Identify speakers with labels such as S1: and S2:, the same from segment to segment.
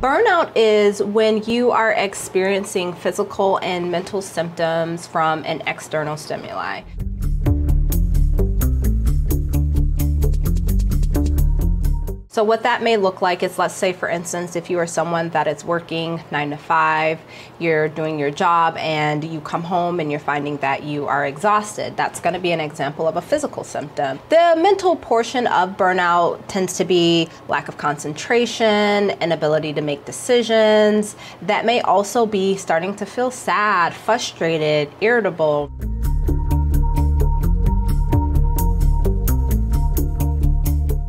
S1: Burnout is when you are experiencing physical and mental symptoms from an external stimuli. So what that may look like is, let's say for instance, if you are someone that is working 9 to 5, you're doing your job and you come home and you're finding that you are exhausted. That's going to be an example of a physical symptom. The mental portion of burnout tends to be lack of concentration, inability to make decisions. That may also be starting to feel sad, frustrated, irritable.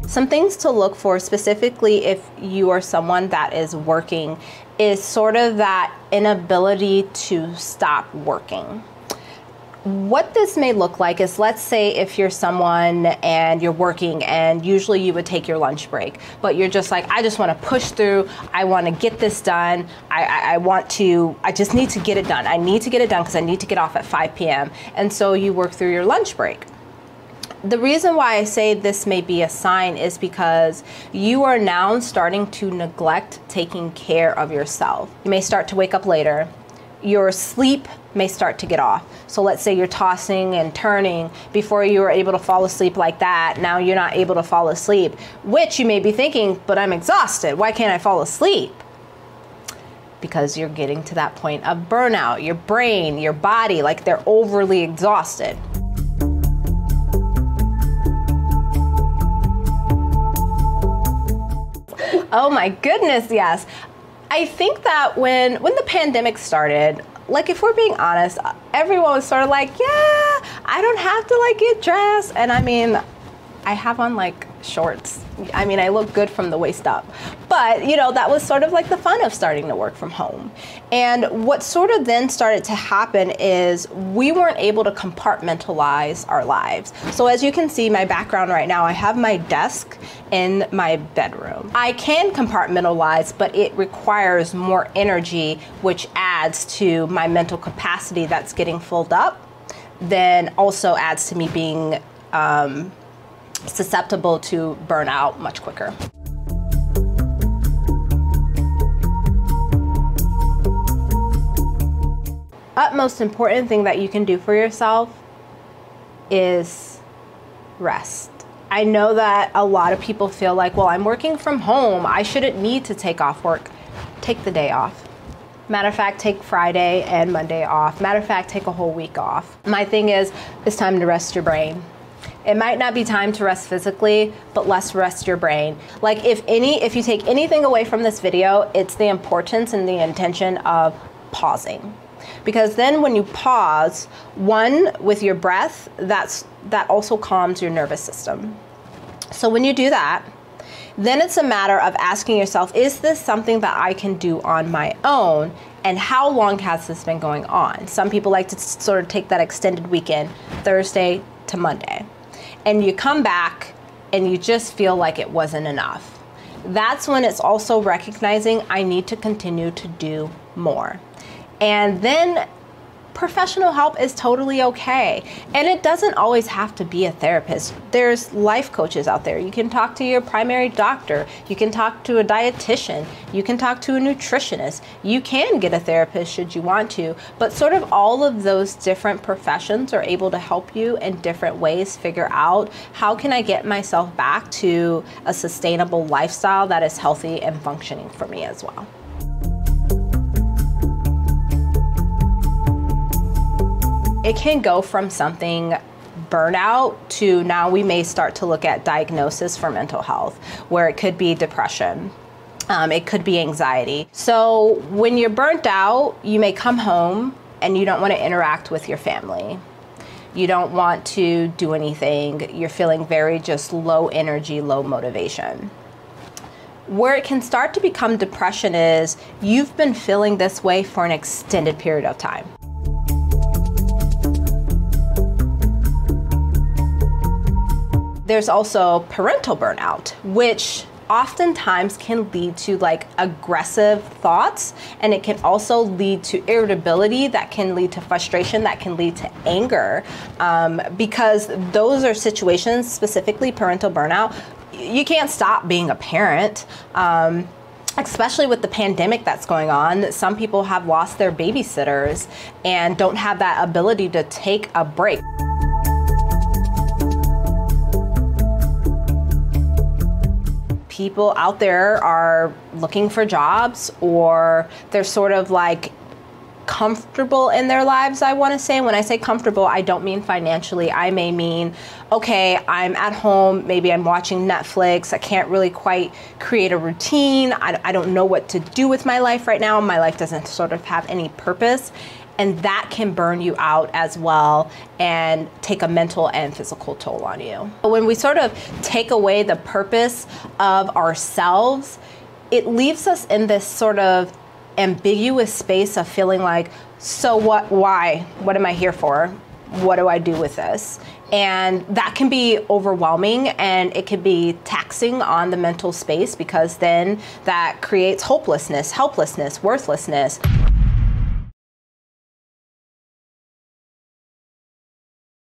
S1: Some things to look for, specifically if you are someone that is working, is sort of that inability to stop working. What this may look like is, let's say if you're someone and you're working and usually you would take your lunch break, but you're just like, I just want to push through. I want to get this done. I just need to get it done. I need to get it done because I need to get off at 5 p.m. And so you work through your lunch break. The reason why I say this may be a sign is because you are now starting to neglect taking care of yourself. You may start to wake up later. Your sleep may start to get off. So let's say you're tossing and turning. Before you were able to fall asleep like that, now you're not able to fall asleep, which you may be thinking, but I'm exhausted. Why can't I fall asleep? Because you're getting to that point of burnout. Your brain, your body, like they're overly exhausted. Oh my goodness, yes. I think that when the pandemic started, like if we're being honest, everyone was sort of like, yeah, I don't have to like get dressed. And I mean, I have on like shorts. I mean, I look good from the waist up. But, you know, that was sort of like the fun of starting to work from home. And what sort of then started to happen is we weren't able to compartmentalize our lives. So as you can see, my background right now, I have my desk in my bedroom. I can compartmentalize, but it requires more energy, which adds to my mental capacity that's getting filled up, then also adds to me being susceptible to burnout much quicker. Utmost important thing that you can do for yourself is rest. I know that a lot of people feel like, well, I'm working from home, I shouldn't need to take off work. Take the day off. Matter of fact, take Friday and Monday off. Matter of fact, take a whole week off. My thing is, it's time to rest your brain. It might not be time to rest physically, but let's rest your brain. Like if you take anything away from this video, it's the importance and the intention of pausing. Because then when you pause, one, with your breath, that also calms your nervous system. So when you do that, then it's a matter of asking yourself, is this something that I can do on my own? And how long has this been going on? Some people like to sort of take that extended weekend, Thursday to Monday. And you come back and you just feel like it wasn't enough. That's when it's also recognizing I need to continue to do more. And then professional help is totally okay. And it doesn't always have to be a therapist. There's life coaches out there. You can talk to your primary doctor. You can talk to a dietitian. You can talk to a nutritionist. You can get a therapist should you want to, but sort of all of those different professions are able to help you in different ways figure out how can I get myself back to a sustainable lifestyle that is healthy and functioning for me as well. It can go from something burnout to now we may start to look at diagnosis for mental health, where it could be depression. It could be anxiety. So when you're burnt out, you may come home and you don't want to interact with your family. You don't want to do anything. You're feeling very just low energy, low motivation. Where it can start to become depression is you've been feeling this way for an extended period of time. There's also parental burnout, which oftentimes can lead to like aggressive thoughts, and it can also lead to irritability, that can lead to frustration, that can lead to anger, because those are situations, specifically parental burnout. You can't stop being a parent. especially with the pandemic that's going on, some people have lost their babysitters and don't have that ability to take a break. People out there are looking for jobs, or they're sort of like comfortable in their lives, I want to say. When I say comfortable, I don't mean financially. I may mean, okay, I'm at home, maybe I'm watching Netflix, I can't really quite create a routine, I don't know what to do with my life right now, my life doesn't sort of have any purpose. And that can burn you out as well and take a mental and physical toll on you. When we sort of take away the purpose of ourselves, it leaves us in this sort of ambiguous space of feeling like, so what, why, what am I here for? What do I do with this? And that can be overwhelming, and it can be taxing on the mental space, because then that creates hopelessness, helplessness, worthlessness.